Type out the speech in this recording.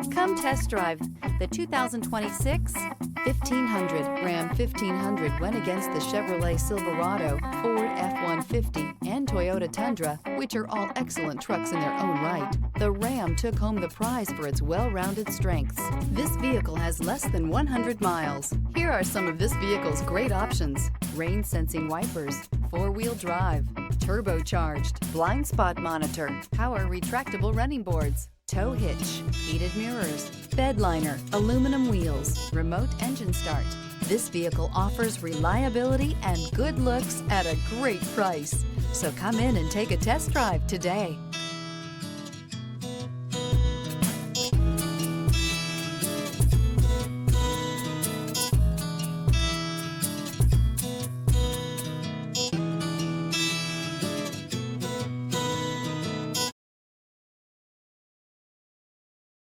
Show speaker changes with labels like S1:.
S1: Come test drive the 2026 1500. Ram 1500 went against the Chevrolet Silverado, Ford F-150, and Toyota Tundra, which are all excellent trucks in their own right. The Ram took home the prize for its well-rounded strengths. This vehicle has less than 100 miles. Here are some of this vehicle's great options: rain-sensing wipers, four-wheel drive, turbocharged, blind spot monitor, power retractable running boards, tow hitch, heated mirrors, bed liner, aluminum wheels, remote engine start. This vehicle offers reliability and good looks at a great price. So come in and take a test drive today.